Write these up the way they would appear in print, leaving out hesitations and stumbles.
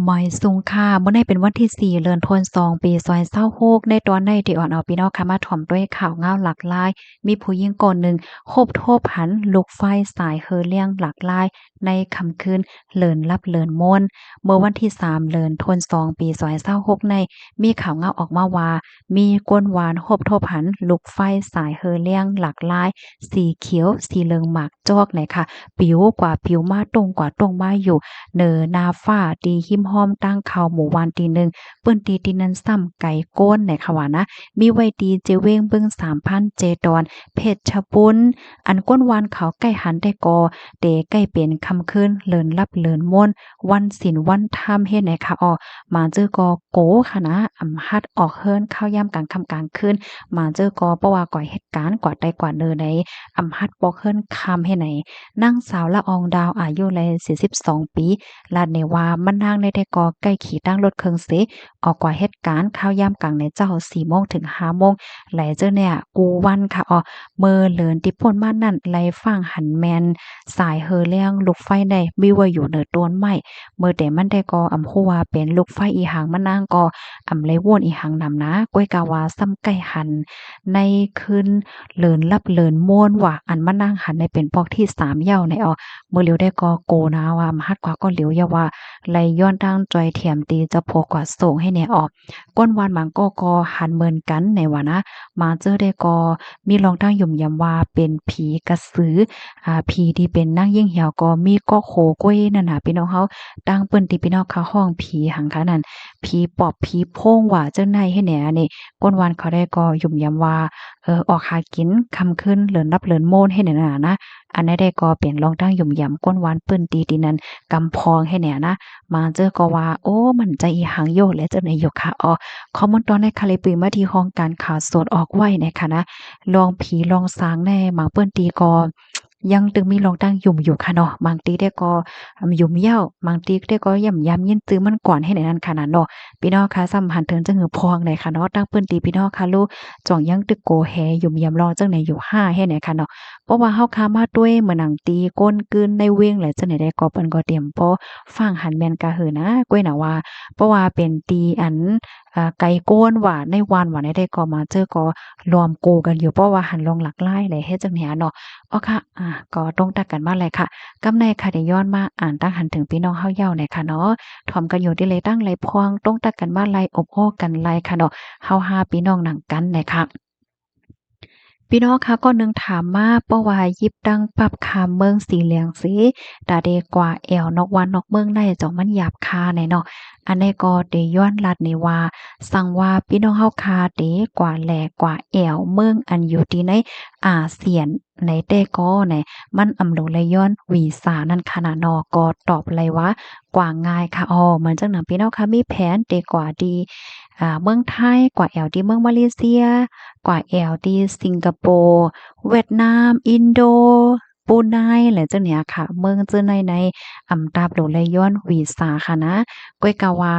หมอยซุงค่ะเมื่อในเป็นวันที่4เดือนธันวาคมปี2026ในตอนในที่อ่อนเอาพี่น้องค่ะมาถ่อมด้วยข่าวเงาหลากหลายมีผู้หญิงคนหนึ่งโคบโทบหันลุกไฟสายเฮอเลี่ยงหลากหลายในค่ำคืนเลินลับเลินม่วนเมื่อวันที่3เดือนธันวาคมปี2026ในมีข่าวเงาออกมาว่ามีกวนหวานโคบโทบหันลุกไฟสายเฮอเลี่ยงหลากหลายสีเขียวสีเหลืองหมากจอกไหนค่ะปิวกว่าปิวมาตรงกว่าตรงมาอยู่ เนอนาฟ้าตีหิมห้อมตั้งเขาหมู่วานตีหนึ่งเปิ้นตีตีนั้นซ้ำไก่โก้นในค่ะว่านะมีไว้ตีเจเว้งเบิ่ง3,000เจดอนเพชรชบุญอันก้นวานเขาใกล้หันได้กอเตใกล้เป็นคำคืนเลินลับเลินม่วนวันศีลวันธรรมเฮ็ดไหนค่ะอ้อมาเจอกอโกค่ะนะฮัดออกเฮิรนเข้ายามกลางค่ำกลางคืนมาเจอกอเพราะว่าก่อยเหตุการณ์กว่าใดกว่าเนอใดฮัดปอกเฮิรนคำเฮ็ดไหนนางสาวละอองดาวอายุเลย42ปี ลาดเนว่ามันนางในแต่ก็ใกล้ขี่ตั้งรถเครื่องเสออกกว่าเหตุการณ์ข้าวยามกลางในเจ้า4โมงถึง5โมงไหลเจ้าเนี่ยกูวันค่ะอ๋อเมื่อเลินที่พ่นมานั่นไหลฟังหันแมนสายเฮอเลี้ยงลูกไฟได้มีไว้อยู่เหนือต้นไม้เมื่อแต่มันได้ก็ฮู้ว่าเป็นลูกไฟอีหางมันนางก็เลยวนอีหางนำนะก้อยกาว่าซ้ำใกล้หันในคืนเลินลับเลินม่วนว่าอันมันนางหันในเป็นปอกที่3เหย้าในอ๋อ เมื่อเหลียวได้ก็โกนะว่ามหัดกว่าก็เหลียวอย่าว่าไหลย้อนทางจอยเทียมตีจะโพกว่าส่งให้แน่ออกก้นวานหมังก็หันเหมือนกันในว่านะมาเจอได้ก็มีลองทางยุ่มยำว่าเป็นผีกระสือผีที่เป็นนางยิ่งเหี่ยวก็มีก็โคก้วยนั่นน่ะพี่น้องเฮาตั้งเปิ้นที่พี่น้องเขาห้องผีหังคะนั่นผีปอบผีโพงว่าเจ้าในให้แหน่นี่ก้นวานเขาได้ก็ยุ่มยำว่าออกหากินค่ำคืนเลินรับเลินโมนให้แน่น่ะนะ อันนี้ได้ก็เป็นรองตั้งหยุ่มหยำก้นหวานปื้นตีตีนั้นกำพองให้เนี่ยนะมาเจอก็ว่าโอ้มันใจอีหังโยและเจ้าในายกค่ะอ๋อคอมมอนตอนในคาลิปึงมาที่ห้องการข่าวสดออกไว้นะคะนะลองผีลองสางแน่หมาเปิ้นตีก็ยังตึงมีลองตั้งหยุ่มอยู่ค่ะเนาะบางทีได้ก็หยุ่มเหย้าบางทีได้ก็ย่ำยำยินตื้อมันก่อนให้ในนั้นค่ะนะเนาะพี่น้องค่ะสัมพันธ์ถึงจะหือพองเลยค่ะเนาะตั้งเปิ้นตีพี่น้องค่ะลูกจ่องยังตึกโกแฮหยุ่มยำรอจังไหนอยู่5ให้ไหนค่ะเนาะ เพราะว่าเฮาค้ามาด้วยเหมือนหนังตีก้นกลืนในเว้งแหละจังได๋ได้ก็เปิ้นก็เตรียมพอฟังหันแม่นกะหือนะก้วยน่ะว่าเพราะว่าเป็นตีอันไก่โก้นว่าในวานว่าได้ก็มาเจอก็รวมโกกันอยู่เพราะว่าหันลงหลากหลายเลยเฮ็ดจังนี้เนาะอ้อค่ะก็ตรงตักกันมาเลยค่ะกำในค่ะได้ย้อนมาอ่านตั้งหันถึงพี่น้องเฮาเย้าหน่อยค่ะเนาะถ่อมกันอยู่ที่เลยตั้งไหลพวงตรงตักกันมาไหลอบโอ้กันไหลค่ะเนาะเฮา5พี่น้องหนังกันน่ะค่ะ พี่น้องคะก็นึงถามมาเป้าว่ายิบดังปรับคำเมืองสีเหลืองสิดาเดกว่าแอวนอกวันนอกเมืองได้จ่องมันหยาบคาแน่เนาะอันนี้ก็ได้ย้อนลัดนี่ว่าสั่งว่าพี่น้องเฮาคาเดกว่าแหลกว่าแอวเมืองอันอยู่ที่ในอาเซียนในแต่ก็ในมันอำโลเลยย้อนวีซ่านั่นค่ะนะเนาะก็ตอบเลยว่ากว่าง่ายค่ะเหมือนจังหนังพี่น้องคะมีแผนเดกว่าดีเมืองไทยกว่าแอวที่เมืองมาเลเซีย กว่าแอลที่สิงคโปร์เวียดนามอินโดบรูไนและจังเนี้ยค่ะเมืองจื้อในตาบโดเลยย้อนวีซ่าค่ะนะก้อยกะว่า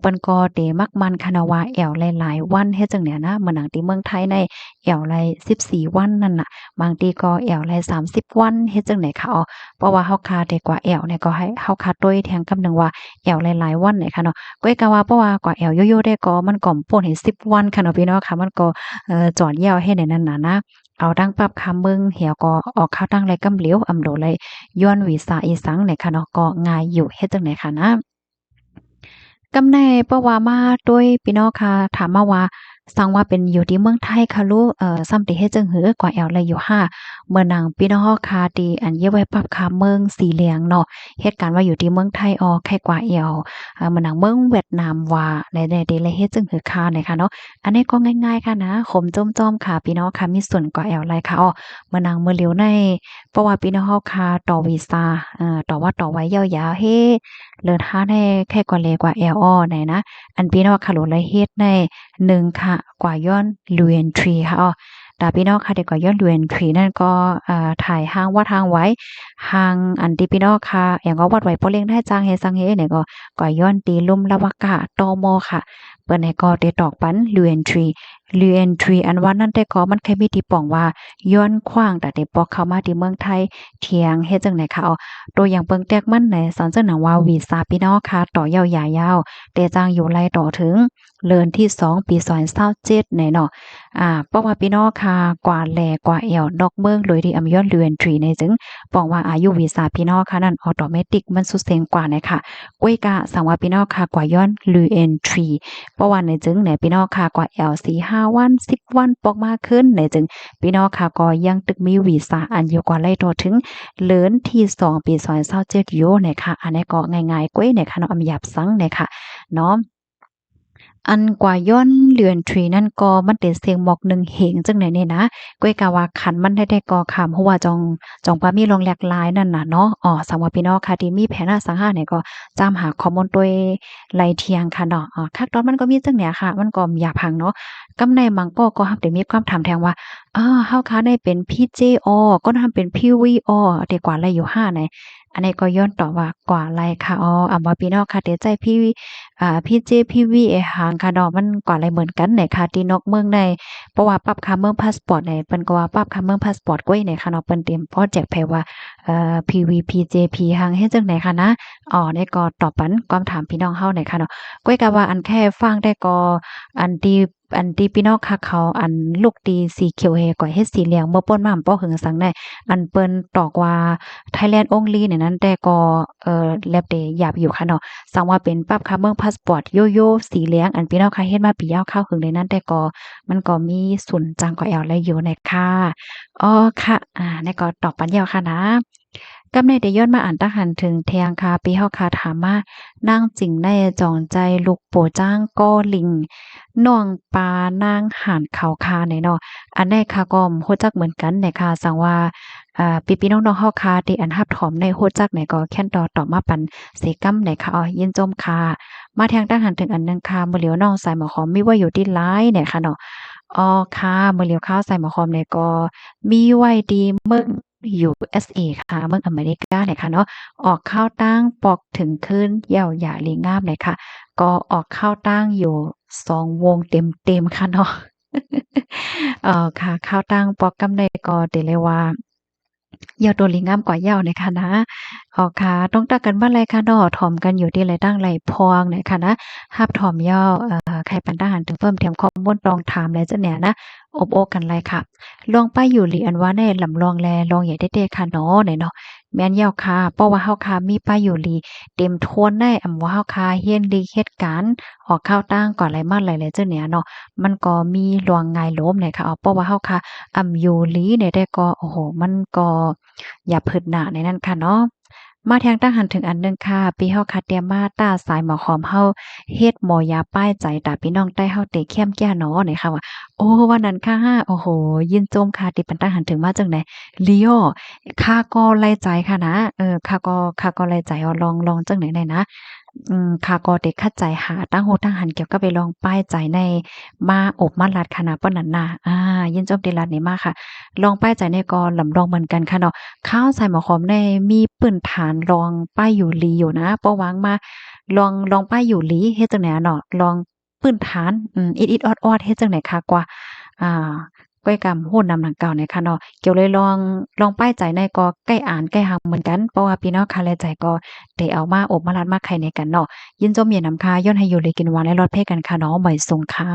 เปิ้นก็เตมักมันคะนะว่าแอวหลายๆวันเฮ็ดจังเนี้ยนะเหมือนหนังที่เมืองไทยในแอวละ14วันนั่นน่ะบางทีก็แอวละ30วันเฮ็ดจังได๋ค่ะเพราะว่าเฮาคาได้กว่าแอวเนี่ยก็ให้เฮาคาด้วยแทงกำหนึ่งว่าแอวหลายๆวันเนี่ยค่ะเนาะก้อยกะว่าเพราะว่ากว่าแอวโยๆได้ก็มันก็ป่นให้10วันค่ะเนาะพี่น้องค่ะมันก็ จอดเหย้าให้ในนั้นน่ะนะเอาดังปรับคำเบิ่งเหี่ยวก็ออกข้าวตั้งไรกำเหลียวอำโดเลยย้อนวีซ่าอีสังเนี่ยค่ะเนาะก็ง่ายอยู่เฮ็ดจังได๋ค่ะนะ กำแหน่เพราะว่ามาด้วยพี่น้องค่ะถามมาว่าสังว่าเป็นอยู่ที่เมืองไทยค่ะลูกซ้ำติเฮ็ดจังหือกว่าแอวเลยอยู่ค่ะเมื่อนังพี่น้องเฮาค่ะที่อันเยาไว้ปรับค่าเมืองสีเหลืองเนาะเหตุการณ์ว่าอยู่ที่เมืองไทยแค่กว่าแอวเมื่อนังเมืองเวียดนามว่าได้ๆเลยเฮ็ดจังหือค่ะเนี่ยค่ะเนาะอันนี้ก็ง่ายๆค่ะนะขมจ้อมๆค่ะพี่น้องค่ะมีส่วนกว่าแอวหลายค่ะเมื่อนังมื้อเหลียวในเพราะว่าพี่น้องเฮาค่ะต่อวีซ่าต่อว่าต่อไว้ยาวๆเฮ้เลิศหาได้แค่กว่าเลกว่าแอลไหนนะ อันพี่น้องค่ะโหลละเฮ็ดใน1ค่ะกว่าย้อน Luentry ค่ะดาพี่น้องค่ะเด็กกว่าย้อน Luentry นั่นก็ถ่ายห้างวัดห้างไว้ห้างอันที่พี่น้องค่ะอย่างก็วัดไว้ปอเลี้ยงได้จางเฮซังเฮเนี่ยก็กว่าย้อนตีลุ่มละวะกะตมค่ะ เปิ้นให้ก็ได้ตอกปันลูเอนทรีอันว่านั่นแต่ก็มันแค่มีที่ป้องว่าย้อนขว้างแต่ได้ปอกเข้ามาที่เมืองไทยเถียงเฮ็ดจังไหนคะเอาตัวอย่างเปิงแตกมันในสอนเจ้าหนังว่าวีซ่าพี่น้องค่ะต่อยาวๆแต่จ้างอยู่ไล่ต่อถึงเดือนที่2ปี2027ในเนาะเพราะว่าพี่น้องค่ะกว่าแลกว่าแอวนอกเมืองโดยที่อำย้อนเรือนทรีในจึงป้องว่าอายุวีซ่าพี่น้องค่ะนั่นออโตเมติกมันสุดเซ็งกว่านะคะก้วยกะสังว่าพี่น้องค่ะกว่าย้อนลือเอนทรีเพราะว่าในจึงไหนพี่น้องค่ะกว่าแอล4-5วัน10วันปอกมากขึ้นในจึงพี่น้องค่ะก็ยังตึกมีวีซ่าอันอยู่กว่าไล่ต่อถึงเดือนที่2ปี2027อยู่นะคะอันนี้ก็ง่ายๆก้วยนะคะเนาะอำหยับซังนะคะเนาะ อันกว่าย้อนเรือนทรีนั่นก็มันเป็นเสียงหมอกหนึ่งเหงจังไหนเนี่ยนะก้อยกะว่าคันมันได้ก่อคำเพราะว่าจองปามีลงแหลกหลายนั่นน่ะเนาะสำหรับพี่น้องค่ะที่มีแผนอสังหาเนี่ยก็จามหาข้อมูลโดยไล่เทียงค่ะเนาะคักตอนมันก็มีจังเนี่ยค่ะมันก็อย่าพังเนาะกำในมังก็ฮับได้มีความถามแทงว่าเฮาคะได้เป็นพี่เจก็ทำเป็นพี่วีดีกว่าอะไรอยู่5ไหนอันนี้ก็ย้อนตอบว่ากว่าไรค่ะว่าพี่น้องค่ะเดี๋ยวใจพี่เจพี่วีไอ้หางค่ะเนาะมันกว่าไรเหมือนกันไหนค่ะที่นอกเมืองในเพราะว่าปรับค่าเมืองพาสปอร์ตในเปิ้นก็ว่าปรับค่าเมืองพาสปอร์ตก้อยในค่ะเนาะเปิ้นเตรียมพรอเจกต์แผว่าPV PJP หางเฮ็ดจังไหนค่ะนะนี่ก็ตอบปันความถามพี่น้องเฮาหน่อยค่ะเนาะก้อยก็ว่าอันแค่ฟังได้ก็อันที่พี่น้องค่ะเขาอันลูกตีสีเขียวเฮก็เฮ็ดสีเหลืองบ่ป่นมาบ่หึงสังได้อันเปิ้นตอกว่า Thailand only เนี่ยนั้นแต่ก็แลบเดหยาบอยู่ค่ะเนาะสังว่าเป็นปรับค่าเมืองพาสปอร์ตโยโย่สีเหลืองอันพี่น้องค่ะเฮ็ดมาปียาวข้าวหึงในนั้นแต่ก็มันก็มีศูนย์จังก็แอวและอยู่ในค่ะค่ะนี่ก็ตอบปันยาวค่ะนะกำในได้ย้อนมาอ่านตะหันถึงเทียงคาปีเฮาคาถามมานางจิงในจองใจลูกโปจ้างก้อลิงน้องปลานางห่านเขาคาในเนาะอันนี้ค่ะก็ฮู้จักเหมือนกันในค่ะสังว่าพี่ๆน้องๆเฮาค่ะที่อันรับถอมในฮู้จักในก็แค่นต่อมาปันเสกำในค่ะยินจมค่ะมาทางทางหันถึงอันหนึงค่ะมื้อเหลียวน้องสายหมอหอมมีไว้อยู่ที่หลายเนี่ยค่ะเนาะค่ะมื้อเหลียวข้าวใส่หมอหอมเนี่ยก็มีไว้ดีเมือง USA ค่ะเมืองอเมริกาเนี่ยค่ะเนาะออกข้าวตั้งปอกถึงขึ้นเหย่าหย่าหลีงามเลยค่ะก็ออกข้าวตั้งอยู่2วงเต็มๆค่ะเนาะค่ะข้าวตั้งปอกกำได้ก็ได้เลยว่าเหย่าตัวหลีงามกว่าเหย่าเนี่ยค่ะนะค่ะต้องตักกันมาเลยค่ะเนาะถ่อมกันอยู่ที่ไรตั้งไรพองเนี่ยค่ะนะฮับถ่อมเหย่าใครปันทหารถึงเพิ่มเติมข้อมูลลองถามเลยจ้ะเนี่ยนะอบโอ้กันเลยค่ะลองไปอยู่หลีอันว่าแน่ลำลองแลลองใหญ่เด้ๆค่ะเนาะเนี่ยเนาะแม่นยาวค่ะเพราะว่าเฮาค่ะมีป้ายอยู่หลีเต็มโทนได้อำว่าเฮาค่ะเฮียนหลีเฮ็ดการออกข้าวตั้งก่อนหลายมาหลายๆเจ้าเนี่ยเนาะมันก็มีลวงง่ายล้มเนี่ยค่ะเพราะว่าเฮาค่ะอยู่หลีเนี่ยได้ก็โอ้โฮมันก็อย่าเพิดหน้าในนั้นค่ะเนาะมาแทงตั้งหันถึงอันหนึ่งค่ะปีเฮาค่ะเตรียมมาต้าสายหมอหอมเฮาเฮ็ดหมอยาป้ายใจตาพี่น้องใต้เฮาเตเข้มแก้เนาะเนี่ยค่ะว่าโอ้วันนั้นค่ะโอ้โฮยินโจมค่ะติปันตั้งหันถึงมาจังได๋ลีอ้อข้าก็ไล่ใจค่ะนะข้าก็ไล่ใจลองจังไหนได้นะข้าก็ได้คัดใจหาตั้งโฮตั้งหันเกี่ยวกับไปลองป้ายใจในมาอบมาลัดค่ะนะเปิ้นนั่นน่ะยินโจมติลัดนี่มาค่ะลองป้ายใจในก็ลำลองเหมือนกันค่ะเนาะ ข้าวใส่หมอหอมในมีปืนฐานรองป้ายอยู่หลีอยู่นะปะวางมาลองป้ายอยู่หลีเฮ็ดจังไหนอะเนาะลองปืนฐานอิดๆออดๆเฮ็ดจังไหนคะกว่าอ่าก้อยกำโหนนำหนังเก่าเนี่ยค่ะเนาะเกี่ยวเลยลองป้ายใจในก็ใกล้อ่านใกล้หังเหมือนกันเพราะว่าพี่น้องคาแลใจก็ได้เอามาอบมาลัดมาไข่ในกันเนาะยินจมเย็นนำค่ะย้อนให้อยู่เลยกินหวานและรอดเพ่กันค่ะเนาะบ่ายทรงค่ะ